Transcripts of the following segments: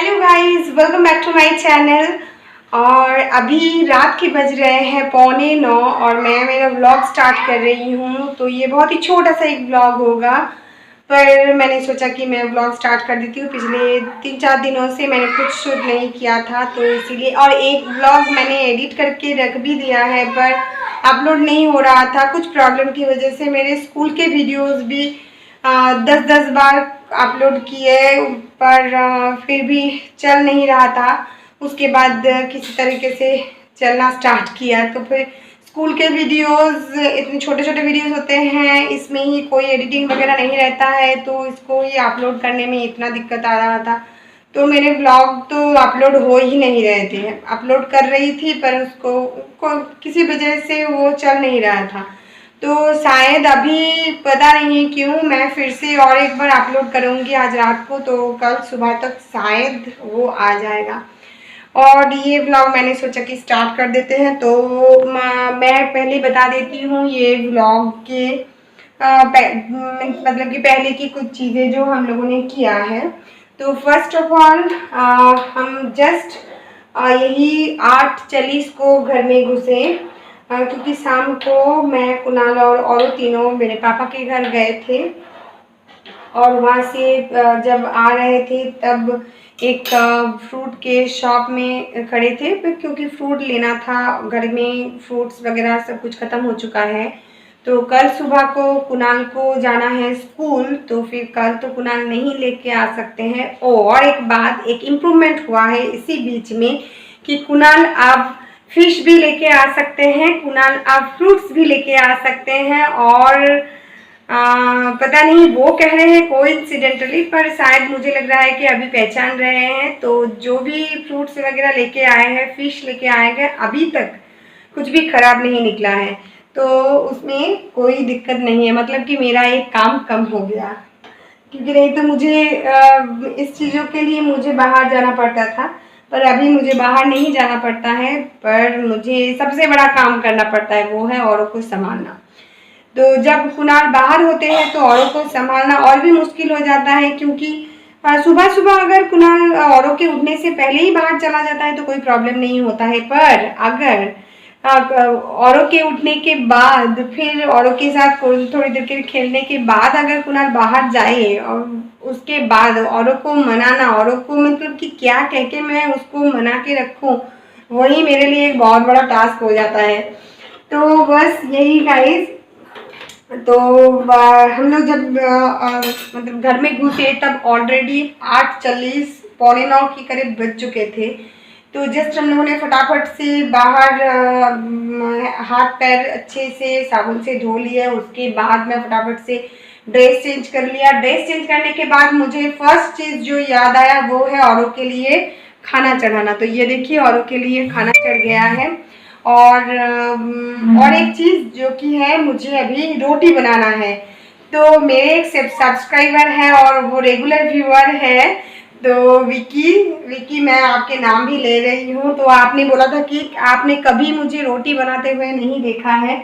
Hello guys, welcome back to my channel. और अभी रात के बज रहे हैं 8:45 और मैं मेरा व्लॉग स्टार्ट कर रही हूँ। तो ये बहुत ही छोटा सा एक व्लॉग होगा, पर मैंने सोचा कि मैं व्लॉग स्टार्ट कर देती हूँ। पिछले 3-4 दिनों से मैंने कुछ शूट नहीं किया था, तो इसीलिए। और एक व्लॉग मैंने एडिट करके रख भी दिया है, पर अपलोड नहीं हो रहा था कुछ प्रॉब्लम की वजह से। मेरे स्कूल के वीडियोज़ भी 10-10 बार अपलोड किए, पर फिर भी चल नहीं रहा था। उसके बाद किसी तरीके से चलना स्टार्ट किया, तो फिर स्कूल के वीडियोस इतने छोटे छोटे वीडियोस होते हैं, इसमें ही कोई एडिटिंग वगैरह नहीं रहता है, तो इसको ही अपलोड करने में इतना दिक्कत आ रहा था। तो मेरे ब्लॉग तो अपलोड हो ही नहीं रहे थे। अपलोड कर रही थी पर उसको किसी वजह से वो चल नहीं रहा था। तो शायद अभी पता नहीं क्यों मैं फिर से और एक बार अपलोड करूँगी आज रात को, तो कल सुबह तक शायद वो आ जाएगा। और ये व्लॉग मैंने सोचा कि स्टार्ट कर देते हैं। तो मैं पहले बता देती हूँ ये व्लॉग के मतलब कि पहले की कुछ चीज़ें जो हम लोगों ने किया है। तो फर्स्ट ऑफ ऑल हम जस्ट यही 8:40 को घर में घुसे, क्योंकि शाम को मैं, कुणाल और तीनों मेरे पापा के घर गए थे। और वहाँ से जब आ रहे थे तब एक फ्रूट के शॉप में खड़े थे, क्योंकि फ्रूट लेना था। घर में फ्रूट्स वगैरह सब कुछ ख़त्म हो चुका है। तो कल सुबह को कुणाल को जाना है स्कूल, तो फिर कल तो कुणाल नहीं लेके आ सकते हैं। और एक बात, एक इम्प्रूवमेंट हुआ है इसी बीच में कि कुणाल अब फिश भी लेके आ सकते हैं, कुणाल अब फ्रूट्स भी लेके आ सकते हैं। और पता नहीं वो कह रहे हैं कोइंसिडेंटली, पर शायद मुझे लग रहा है कि अभी पहचान रहे हैं। तो जो भी फ्रूट्स वगैरह लेके आए हैं, फिश लेके आए हैं, अभी तक कुछ भी खराब नहीं निकला है, तो उसमें कोई दिक्कत नहीं है। मतलब कि मेरा एक काम कम हो गया, क्योंकि नहीं तो मुझे इस चीज़ों के लिए मुझे बाहर जाना पड़ता था, पर अभी मुझे बाहर नहीं जाना पड़ता है। पर मुझे सबसे बड़ा काम करना पड़ता है, वो है औरों को संभालना। तो जब कुणाल बाहर होते हैं तो औरों को संभालना और भी मुश्किल हो जाता है, क्योंकि सुबह सुबह अगर कुणाल औरों के उठने से पहले ही बाहर चला जाता है तो कोई प्रॉब्लम नहीं होता है। पर अगर औरों के उठने के बाद, फिर औरों के साथ थोड़ी देर के खेलने के बाद अगर कुणाल बाहर जाए, और उसके बाद औरों को मनाना, औरों को मतलब कि क्या कह के मैं उसको मना के रखूं, वही मेरे लिए एक बहुत बड़ा टास्क हो जाता है। तो बस यही गाइस। तो हम लोग जब मतलब घर में घुसे तब ऑलरेडी 8:40, 8:45 के करीब बज चुके थे। तो जस्ट हम लोगों ने फटाफट से बाहर हाथ पैर अच्छे से साबुन से धो लिए। उसके बाद मैं फटाफट से ड्रेस चेंज कर लिया। ड्रेस चेंज करने के बाद मुझे फर्स्ट चीज़ जो याद आया वो है औरों के लिए खाना चढ़ाना। तो ये देखिए, औरों के लिए खाना चढ़ गया है। और एक चीज़ जो कि है, मुझे अभी रोटी बनाना है। तो मेरे एक सब्सक्राइबर है और वो रेगुलर व्यूअर है, तो विकी मैं आपके नाम भी ले रही हूँ। तो आपने बोला था कि आपने कभी मुझे रोटी बनाते हुए नहीं देखा है,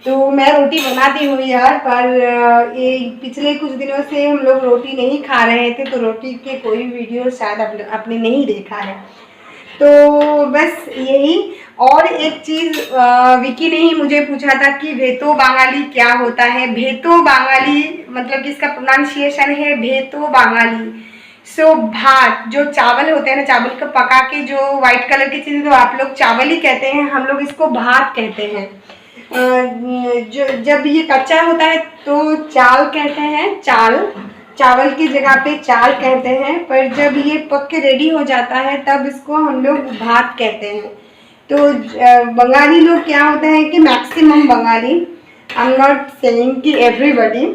तो मैं रोटी बनाती हूँ यार। पर ये पिछले कुछ दिनों से हम लोग रोटी नहीं खा रहे थे, तो रोटी के कोई वीडियो शायद आपने नहीं देखा है। तो बस यही। और एक चीज़, विकी ने ही मुझे पूछा था कि भेतो बांगाली क्या होता है। भेतो बांगाली मतलब कि इसका प्रोनाउंसिएशन है भेतो बांगाली। सो भात, जो चावल होते हैं ना, चावल को पका के जो व्हाइट कलर की चीज़, तो आप लोग चावल ही कहते हैं, हम लोग इसको भात कहते हैं। जो जब ये कच्चा होता है तो चाल कहते हैं, चावल की जगह पे चाल कहते हैं। पर जब ये पक के रेडी हो जाता है तब इसको हम लोग भात कहते हैं। तो बंगाली लोग क्या होता है कि maximum Bengali, I am not saying कि एवरीबडी,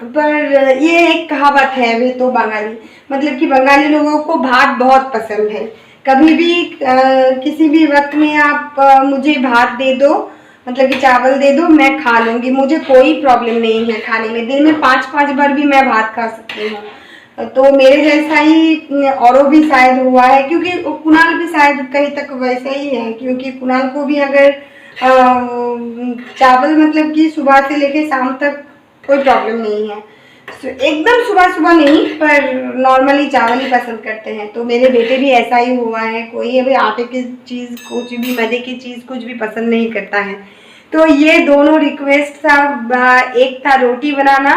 पर ये एक कहावत है वे तो बंगाली, मतलब कि बंगाली लोगों को भात बहुत पसंद है। कभी भी किसी भी वक्त में आप मुझे भात दे दो, मतलब कि चावल दे दो, मैं खा लूँगी, मुझे कोई प्रॉब्लम नहीं है खाने में। दिन में 5-5 बार भी मैं भात खा सकती हूँ। तो मेरे जैसा ही औरों भी शायद हुआ है, क्योंकि कुणाल भी शायद कहीं तक वैसा ही है, क्योंकि कुणाल को भी अगर चावल मतलब कि सुबह से लेके शाम तक कोई प्रॉब्लम नहीं है। एकदम सुबह सुबह नहीं, पर नॉर्मली चावल ही पसंद करते हैं। तो मेरे बेटे भी ऐसा ही हुआ है, कोई अभी आटे की चीज़, कुछ भी मैदे की चीज़ कुछ भी पसंद नहीं करता है। तो ये दोनों रिक्वेस्ट था, एक था रोटी बनाना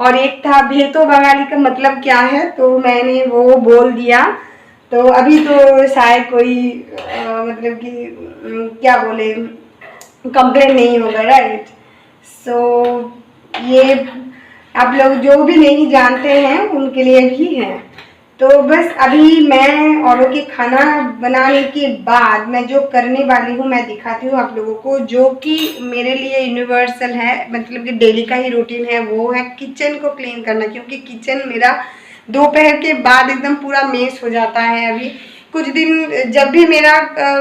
और एक था भेतो बंगाली का मतलब क्या है, तो मैंने वो बोल दिया। तो अभी तो शायद कोई मतलब कि क्या बोले, कंप्लेन नहीं होगा, राइट। सो ये आप लोग जो भी नहीं जानते हैं उनके लिए भी है। तो बस अभी मैं औरों के खाना बनाने के बाद मैं जो करने वाली हूँ मैं दिखाती हूँ आप लोगों को, जो कि मेरे लिए यूनिवर्सल है, मतलब कि डेली का ही रूटीन है। वो है किचन को क्लीन करना, क्योंकि किचन मेरा दोपहर के बाद एकदम पूरा मेस हो जाता है। अभी कुछ दिन जब भी मेरा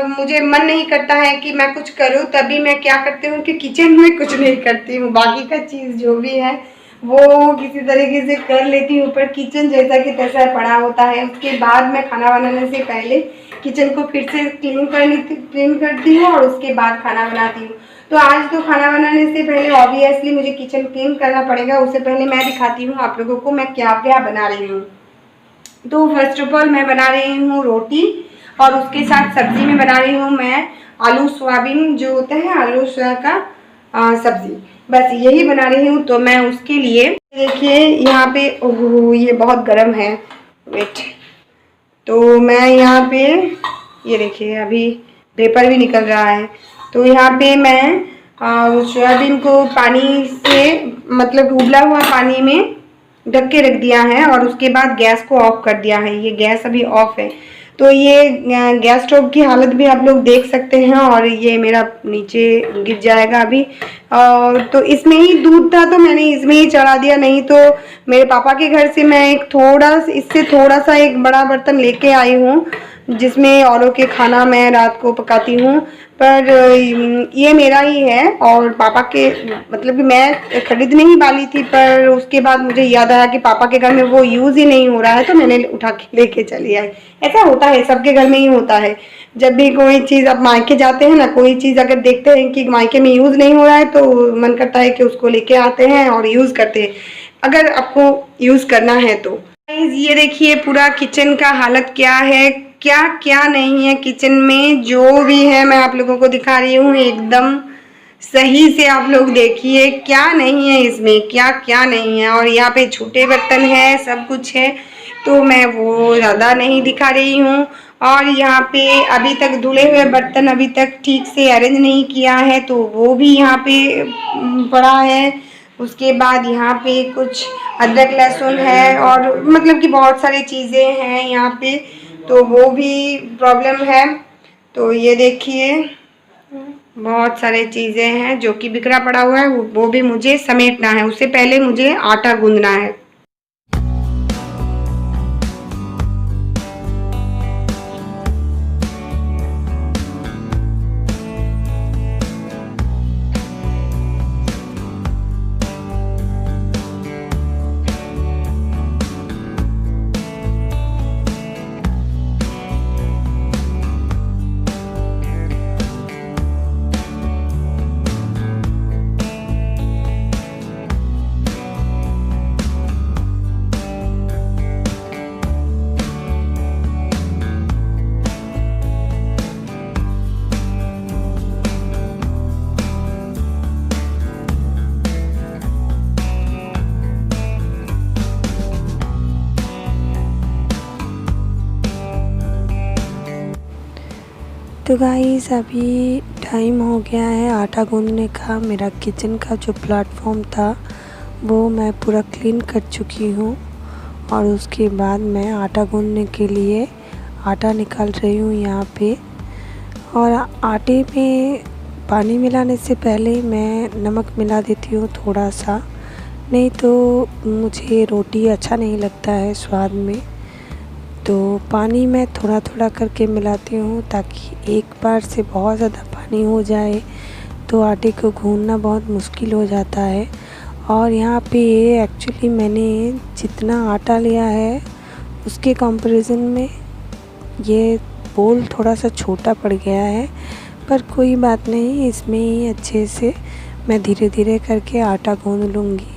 मुझे मन नहीं करता है कि मैं कुछ करूं, तभी मैं क्या करती हूँ कि किचन में कुछ नहीं करती हूँ, बाकी का चीज़ जो भी है वो किसी तरीके से कर लेती हूँ, पर किचन जैसा कि तैसा पड़ा होता है। उसके बाद मैं खाना बनाने से पहले किचन को फिर से क्लीन करती हूँ और उसके बाद खाना बनाती हूँ। तो आज तो खाना बनाने से पहले ऑब्वियसली मुझे किचन क्लीन करना पड़ेगा। उससे पहले मैं दिखाती हूँ आप लोगों को मैं क्या क्या बना रही हूँ। तो फर्स्ट ऑफ ऑल मैं बना रही हूँ रोटी, और उसके साथ सब्जी में बना रही हूँ मैं आलू सोयाबीन जो होता है, आलू सोया का सब्जी, बस यही बना रही हूँ। तो मैं उसके लिए देखिए यहाँ पे, ओह ये बहुत गर्म है, वेट। तो मैं यहाँ पे ये देखिए अभी पेपर भी निकल रहा है। तो यहाँ पे मैं सोयाबीन को पानी से, मतलब उबला हुआ पानी में ढक के रख दिया है और उसके बाद गैस को ऑफ कर दिया है। ये गैस अभी ऑफ है। तो ये गैस स्टोव की हालत भी आप लोग देख सकते हैं, और ये मेरा नीचे गिर जाएगा अभी। और तो इसमें ही दूध था तो मैंने इसमें ही चढ़ा दिया, नहीं तो मेरे पापा के घर से मैं एक इससे थोड़ा सा एक बड़ा बर्तन लेके आई हूँ, जिसमें औरों के खाना मैं रात को पकाती हूँ। पर ये मेरा ही है, और पापा के, मतलब कि मैं खरीदने ही वाली थी, पर उसके बाद मुझे याद आया कि पापा के घर में वो यूज़ ही नहीं हो रहा है, तो मैंने उठा के लेके चली आई। ऐसा होता है, सबके घर में ही होता है। जब भी कोई चीज़, आप मायके जाते हैं ना, कोई चीज़ अगर देखते हैं कि मायके में यूज़ नहीं हो रहा है, तो मन करता है कि उसको लेके आते हैं और यूज़ करते हैं, अगर आपको यूज़ करना है तो। ये देखिए पूरा किचन का हालत क्या है, क्या क्या नहीं है किचन में, जो भी है मैं आप लोगों को दिखा रही हूँ एकदम सही से। आप लोग देखिए क्या नहीं है इसमें, क्या क्या नहीं है। और यहाँ पे छोटे बर्तन है, सब कुछ है, तो मैं वो ज़्यादा नहीं दिखा रही हूँ। और यहाँ पे अभी तक धुले हुए बर्तन अभी तक ठीक से अरेंज नहीं किया है, तो वो भी यहाँ पे पड़ा है। उसके बाद यहाँ पे कुछ अदरक लहसुन है, और मतलब कि बहुत सारी चीज़ें हैं यहाँ पे, तो वो भी प्रॉब्लम है। तो ये देखिए बहुत सारे चीज़ें हैं जो कि बिखरा पड़ा हुआ है, वो भी मुझे समेटना है। उससे पहले मुझे आटा गूंदना है। तो गाइस अभी टाइम हो गया है आटा गूंदने का। मेरा किचन का जो प्लेटफॉर्म था वो मैं पूरा क्लीन कर चुकी हूँ, और उसके बाद मैं आटा गूंदने के लिए आटा निकाल रही हूँ यहाँ पे। और आटे में पानी मिलाने से पहले मैं नमक मिला देती हूँ थोड़ा सा, नहीं तो मुझे रोटी अच्छा नहीं लगता है स्वाद में। तो पानी मैं थोड़ा थोड़ा करके मिलाती हूँ, ताकि एक बार से बहुत ज़्यादा पानी हो जाए तो आटे को गूंदना बहुत मुश्किल हो जाता है। और यहाँ पे एक्चुअली मैंने जितना आटा लिया है उसके कंपैरिजन में ये बोल थोड़ा सा छोटा पड़ गया है, पर कोई बात नहीं, इसमें ही अच्छे से मैं धीरे धीरे करके आटा गूंद लूँगी।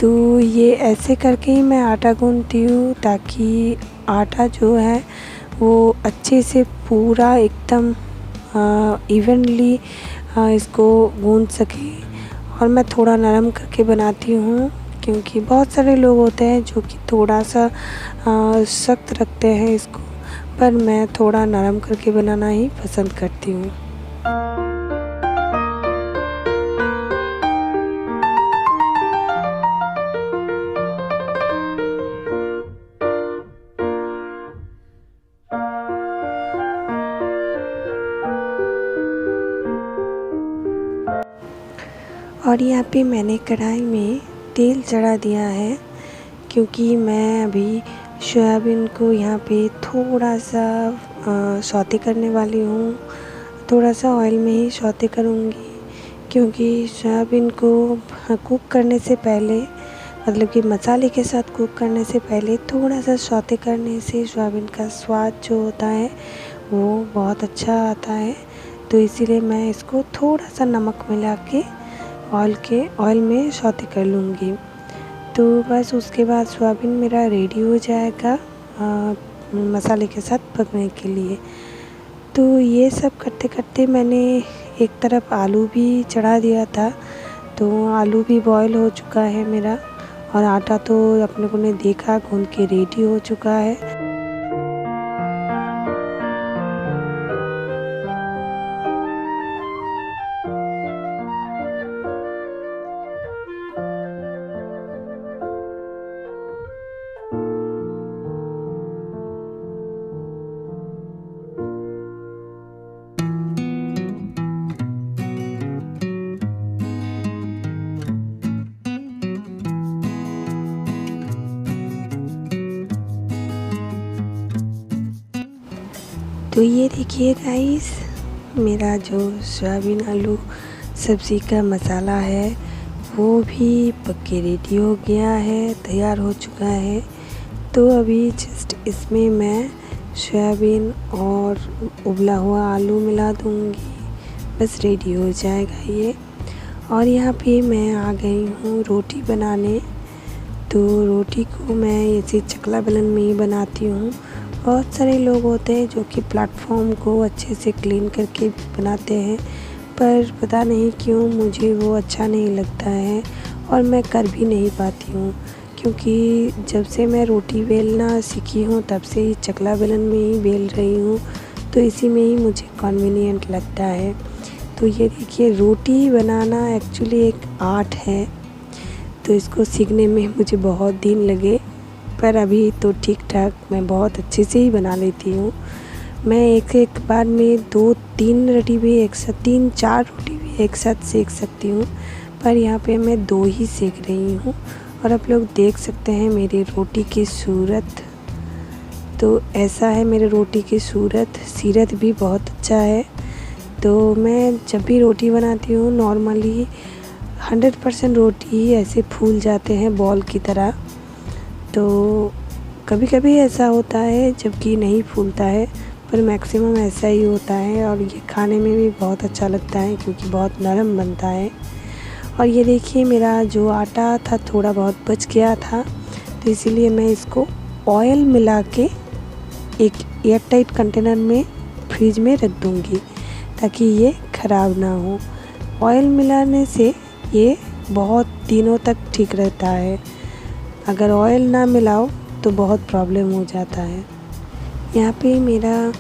तो ये ऐसे करके ही मैं आटा गूँथती हूँ ताकि आटा जो है वो अच्छे से पूरा एकदम इवनली इसको गूँथ सके। और मैं थोड़ा नरम करके बनाती हूँ क्योंकि बहुत सारे लोग होते हैं जो कि थोड़ा सा सख्त रखते हैं इसको, पर मैं थोड़ा नरम करके बनाना ही पसंद करती हूँ। और यहाँ पे मैंने कढ़ाई में तेल चढ़ा दिया है क्योंकि मैं अभी सोयाबीन को यहाँ पे थोड़ा सा सौते करने वाली हूँ। थोड़ा सा ऑयल में ही सौते करूँगी क्योंकि सोयाबीन को कुक करने से पहले, मतलब कि मसाले के साथ कुक करने से पहले थोड़ा सा सौते करने से सोयाबीन का स्वाद जो होता है वो बहुत अच्छा आता है। तो इसीलिए मैं इसको थोड़ा सा नमक मिला के ऑयल में सौते कर लूँगी। तो बस उसके बाद सोयाबीन मेरा रेडी हो जाएगा मसाले के साथ पकने के लिए। तो ये सब करते करते मैंने एक तरफ आलू भी चढ़ा दिया था, तो आलू भी बॉईल हो चुका है मेरा और आटा तो अपने को ने देखा गूँध के रेडी हो चुका है। तो ये देखिए गाइस, मेरा जो सोयाबीन आलू सब्ज़ी का मसाला है वो भी पक के रेडी हो गया है, तैयार हो चुका है। तो अभी जस्ट इसमें मैं सोयाबीन और उबला हुआ आलू मिला दूँगी, बस रेडी हो जाएगा ये। और यहाँ पे मैं आ गई हूँ रोटी बनाने। तो रोटी को मैं ऐसे चकला बेलन में ही बनाती हूँ। बहुत सारे लोग होते हैं जो कि प्लेटफॉर्म को अच्छे से क्लीन करके बनाते हैं, पर पता नहीं क्यों मुझे वो अच्छा नहीं लगता है और मैं कर भी नहीं पाती हूँ क्योंकि जब से मैं रोटी बेलना सीखी हूँ तब से ही चकला बेलन में ही बेल रही हूँ, तो इसी में ही मुझे कन्वीनियंट लगता है। तो ये देखिए, रोटी बनाना एक्चुअली एक आर्ट है, तो इसको सीखने में मुझे बहुत दिन लगे, पर अभी तो ठीक ठाक मैं बहुत अच्छे से ही बना लेती हूँ। मैं एक बार में 2-3 रोटी भी एक साथ, 3-4 रोटी भी एक साथ सेक सकती हूँ, पर यहाँ पे मैं 2 ही सेक रही हूँ। और आप लोग देख सकते हैं मेरी रोटी की सूरत, तो ऐसा है मेरे रोटी की सूरत, सीरत भी बहुत अच्छा है। तो मैं जब भी रोटी बनाती हूँ नॉर्मली 100% रोटी ऐसे फूल जाते हैं बॉल की तरह। तो कभी कभी ऐसा होता है जबकि नहीं फूलता है, पर मैक्सिमम ऐसा ही होता है और ये खाने में भी बहुत अच्छा लगता है क्योंकि बहुत नरम बनता है। और ये देखिए, मेरा जो आटा था थोड़ा बहुत बच गया था, तो इसीलिए मैं इसको ऑयल मिला के एक एयर टाइट कंटेनर में फ्रिज में रख दूँगी ताकि ये ख़राब ना हो। ऑयल मिलाने से ये बहुत दिनों तक ठीक रहता है, अगर ऑयल ना मिलाओ तो बहुत प्रॉब्लम हो जाता है। यहाँ पे मेरा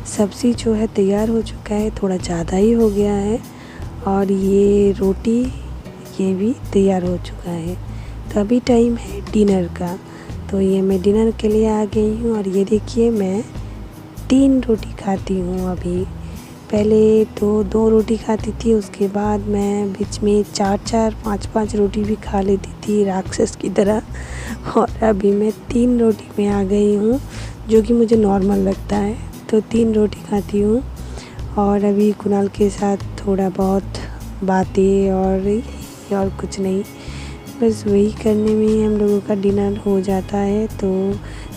सब्ज़ी जो है तैयार हो चुका है, थोड़ा ज़्यादा ही हो गया है, और ये रोटी ये भी तैयार हो चुका है। तो अभी टाइम है डिनर का, तो ये मैं डिनर के लिए आ गई हूँ। और ये देखिए, मैं 3 रोटी खाती हूँ अभी। पहले तो 2 रोटी खाती थी, उसके बाद मैं बीच में 4-4, 5-5 रोटी भी खा लेती थी राक्षस की तरह, और अभी मैं 3 रोटी में आ गई हूँ जो कि मुझे नॉर्मल लगता है। तो 3 रोटी खाती हूँ और अभी कुणाल के साथ थोड़ा बहुत बातें और कुछ नहीं, बस वही करने में ही हम लोगों का डिनर हो जाता है। तो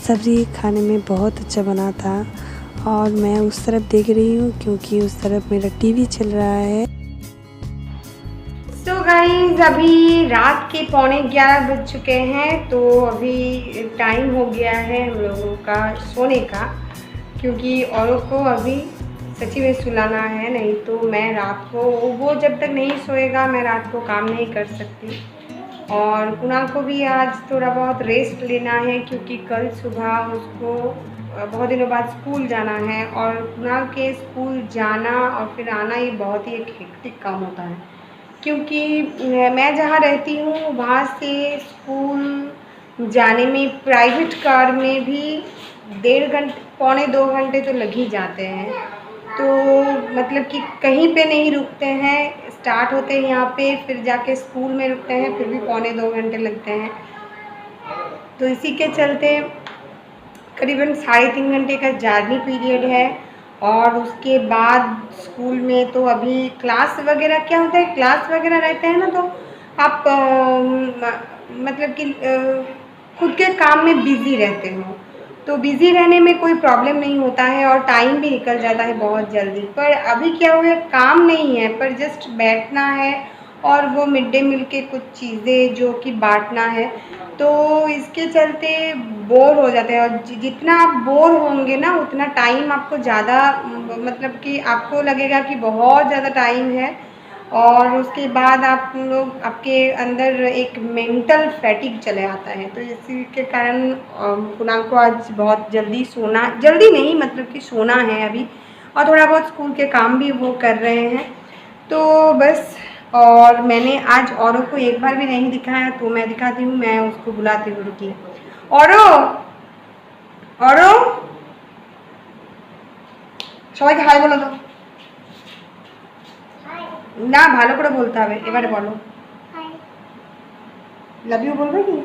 सब्ज़ी खाने में बहुत अच्छा बना था और मैं उस तरफ देख रही हूँ क्योंकि उस तरफ मेरा टीवी चल रहा है। तो गाइस अभी रात के 11:15 बज चुके हैं। तो अभी टाइम हो गया है हम लोगों का सोने का, क्योंकि औरों को अभी सच्ची में सुलाना है, नहीं तो मैं रात को, वो जब तक नहीं सोएगा मैं रात को काम नहीं कर सकती। और कुणाल को भी आज थोड़ा बहुत रेस्ट लेना है, क्योंकि कल सुबह उसको बहुत दिनों बाद स्कूल जाना है। और कुणाल के स्कूल जाना और फिर आना ये बहुत ही एक हेक्टिक काम होता है, क्योंकि मैं जहाँ रहती हूँ वहाँ से स्कूल जाने में प्राइवेट कार में भी 1.5 घंटे, पौने 2 घंटे तो लग ही जाते हैं। तो मतलब कि कहीं पे नहीं रुकते हैं, स्टार्ट होते हैं यहाँ पे, फिर जाके स्कूल में रुकते हैं, फिर भी पौने 2 घंटे लगते हैं। तो इसी के चलते करीबन 3.5 घंटे का जर्नी पीरियड है। और उसके बाद स्कूल में तो अभी क्लास वगैरह क्या होता है, क्लास वगैरह रहते हैं ना, तो आप मतलब कि खुद के काम में बिज़ी रहते हो, तो बिज़ी रहने में कोई प्रॉब्लम नहीं होता है और टाइम भी निकल जाता है बहुत जल्दी। पर अभी क्या हुआ है, काम नहीं है, पर जस्ट बैठना है और वो मिड डे मील के कुछ चीज़ें जो कि बांटना है। तो इसके चलते बोर हो जाते हैं, और जितना आप बोर होंगे ना उतना टाइम आपको ज़्यादा, मतलब कि आपको लगेगा कि बहुत ज़्यादा टाइम है। और उसके बाद आप लोग, आपके अंदर एक मेंटल फैटिग चले आता है। तो इसी के कारण कुणाल को आज बहुत जल्दी सोना, जल्दी नहीं मतलब कि सोना है अभी, और थोड़ा बहुत स्कूल के काम भी वो कर रहे हैं। तो बस, और मैंने आज औरों को एक बार भी नहीं दिखाया, तो मैं दिखाती हूँ, मैं उसको बुलाती हूँ, रुकिए। औरो औरो সবাইকে হাই বলো তো। না, ভালো করে বলতে হবে, এবারে বলো। লাভ ইউ বলবে কি?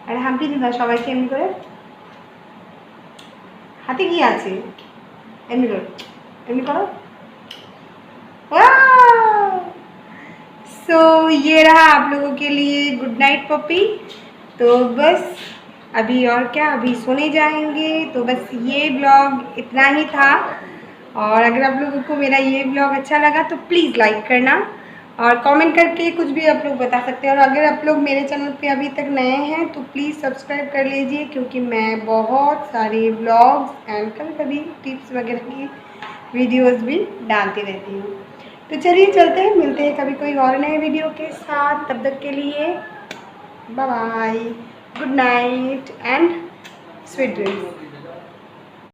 আরে হাম্পি দিদা সবাইকে এমনি করে, হাতে কি আছে, এমনি করে, এমনি করো। सो ये रहा आप लोगों के लिए गुड नाइट पपी। तो बस अभी और क्या, अभी सोने जाएंगे। तो बस ये ब्लॉग इतना ही था, और अगर आप लोगों को मेरा ये ब्लॉग अच्छा लगा तो प्लीज़ लाइक करना, और कमेंट करके कुछ भी आप लोग बता सकते हैं। और अगर आप लोग मेरे चैनल पे अभी तक नए हैं तो प्लीज़ सब्सक्राइब कर लीजिए, क्योंकि मैं बहुत सारे ब्लॉग्स एंड कभी कभी टिप्स वगैरह की वीडियोस भी डालती रहती हूँ। तो चलिए चलते हैं, मिलते हैं कभी कोई और नए वीडियो के साथ। तब तक के लिए bye bye, good night and sweet dreams.